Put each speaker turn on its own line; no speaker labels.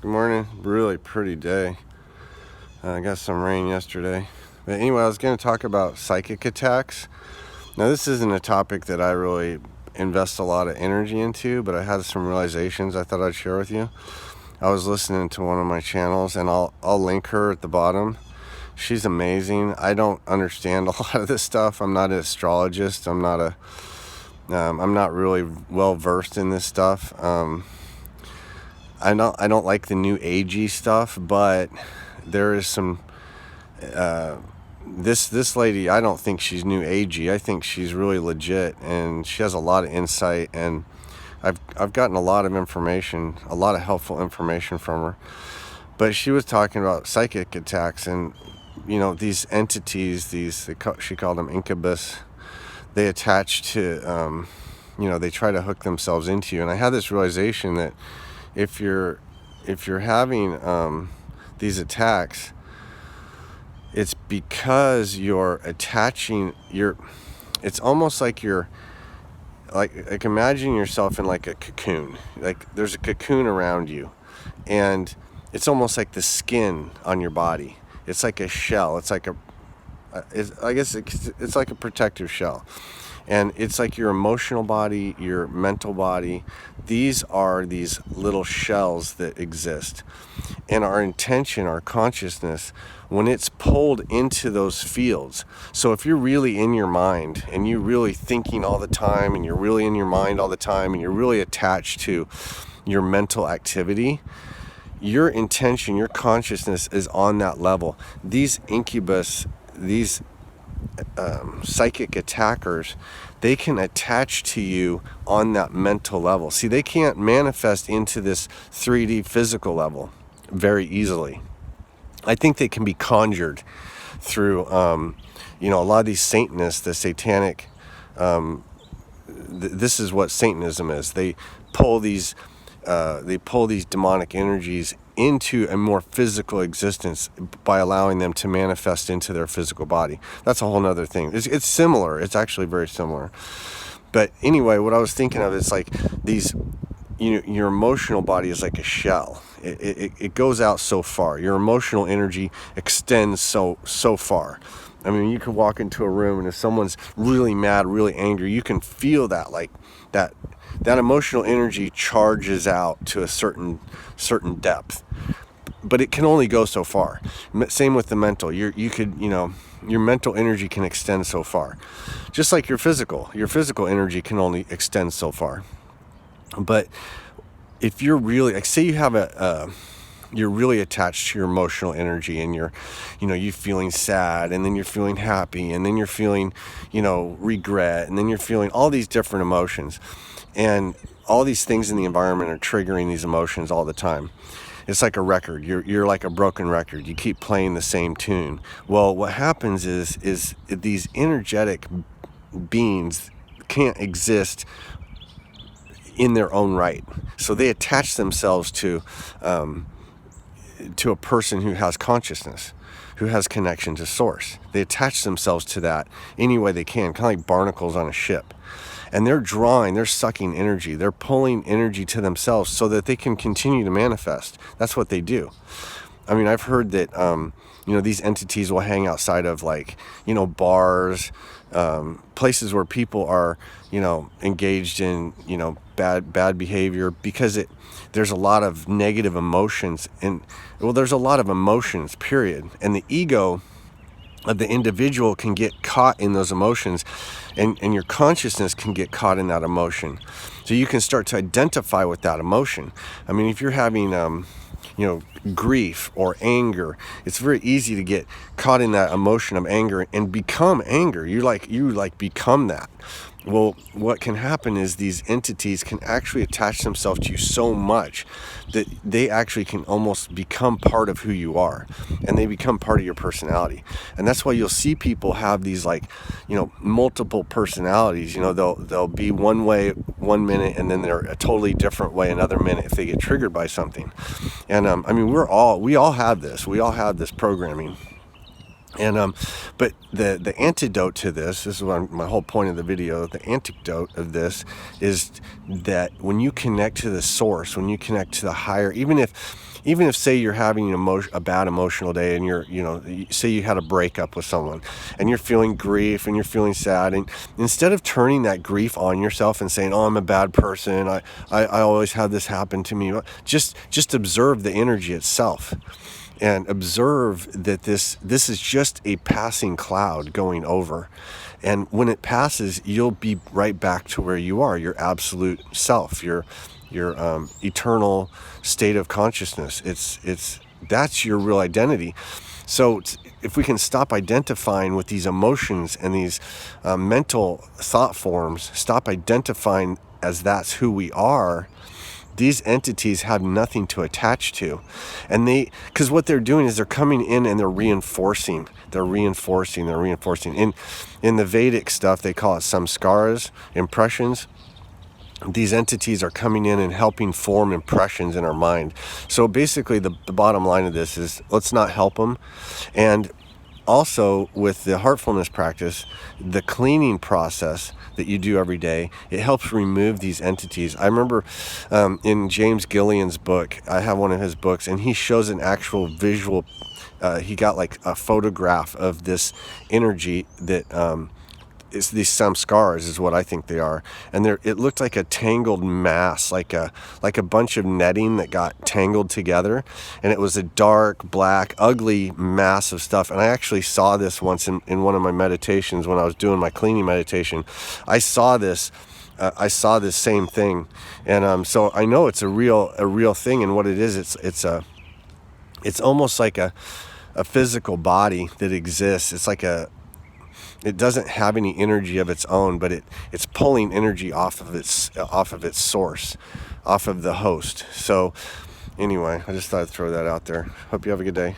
Good morning. Really pretty day. I got some rain yesterday. But anyway, I was going to talk about psychic attacks. Now, this isn't a topic that I really invest a lot of energy into, but I had some realizations I thought I'd share with you. I was listening to one of my channels, and I'll link her at the bottom. She's amazing. I don't understand a lot of this stuff. I'm not an astrologist. I'm not really well versed in this stuff. I don't like the new agey stuff, but there is some this lady, I don't think she's new agey. I think she's really legit, and she has a lot of insight, and I've gotten a lot of information, a lot of helpful information from her. But she was talking about psychic attacks, and these entities, she called them incubus. They attach to they try to hook themselves into you. And I had this realization that if you're having these attacks, it's because you're attaching it's almost like you're like imagine yourself in like a cocoon. Like there's a cocoon around you, and it's almost like the skin on your body. It's like a shell. It's like it's like a protective shell. And it's like your emotional body, your mental body. These are these little shells that exist. And our intention, our consciousness, when it's pulled into those fields. So if you're really in your mind and you're really thinking all the time and you're really in your mind all the time and you're really attached to your mental activity, your intention, your consciousness is on that level. These incubus, these psychic attackers, they can attach to you on that mental level. See, they can't manifest into this 3D physical level very easily. I think they can be conjured through, a lot of these Satanists, the satanic, this is what Satanism is. They pull these demonic energies into a more physical existence by allowing them to manifest into their physical body. That's a whole nother thing. It's similar. It's actually very similar. But anyway, what I was thinking of is like these, your emotional body is like a shell. It goes out so far. Your emotional energy extends so far. I mean, you can walk into a room, and if someone's really mad, really angry, you can feel that, like that emotional energy charges out to a certain depth, but it can only go so far. Same with the mental. Your mental energy can extend so far, just like your physical energy can only extend so far. But if you're really, like, say you have you're really attached to your emotional energy, and you're feeling sad, and then you're feeling happy, and then you're feeling, regret, and then you're feeling all these different emotions, and all these things in the environment are triggering these emotions all the time. It's like a record. You're like a broken record. You keep playing the same tune. Well, what happens is these energetic beings can't exist in their own right. So they attach themselves to a person who has consciousness, who has connection to source. They attach themselves to that any way they can, kind of like barnacles on a ship. And they're sucking energy. They're pulling energy to themselves so that they can continue to manifest. That's what they do. I mean, I've heard that, these entities will hang outside of bars, places where people are, engaged in, bad behavior, because there's a lot of negative emotions, and there's a lot of emotions, period. And the ego of the individual can get caught in those emotions, and your consciousness can get caught in that emotion. So you can start to identify with that emotion. I mean, if you're having, grief or anger, it's very easy to get caught in that emotion of anger and become anger. You become that. Well, what can happen is these entities can actually attach themselves to you so much that they actually can almost become part of who you are, and they become part of your personality. And that's why you'll see people have these multiple personalities. They'll be one way one minute, and then they're a totally different way another minute if they get triggered by something. And we all have this. We all have this programming. And but the antidote to this is my whole point of the video. The antidote of this is that when you connect to the source, when you connect to the higher, even if even if, say, you're having a bad emotional day, and say you had a breakup with someone, and you're feeling grief and you're feeling sad, and instead of turning that grief on yourself and saying, oh, I'm a bad person, I always have this happen to me, just observe the energy itself, and observe that this is just a passing cloud going over. And when it passes, you'll be right back to where you are, your absolute self, your eternal state of consciousness. That's your real identity. So if we can stop identifying with these emotions and these mental thought forms, stop identifying as that's who we are, these entities have nothing to attach to. And because what they're doing is they're coming in and they're reinforcing. In the Vedic stuff, they call it samskaras, impressions. These entities are coming in and helping form impressions in our mind. So basically the bottom line of this is, let's not help them. And also with the heartfulness practice, the cleaning process that you do every day, it helps remove these entities. I remember in James Gillian's book, I have one of his books, and he shows an actual visual, he got like a photograph of this energy that it's these samskaras is what I think they are, and it looked like a tangled mass, like a bunch of netting that got tangled together, and it was a dark, black, ugly mass of stuff. And I actually saw this once in one of my meditations when I was doing my cleaning meditation. I saw this same thing, and so I know it's a real thing. And what it is, it's almost like a physical body that exists. It's like it doesn't have any energy of its own, but it's pulling energy off of its source, off of the host. So anyway, I just thought I'd throw that out there. Hope you have a good day.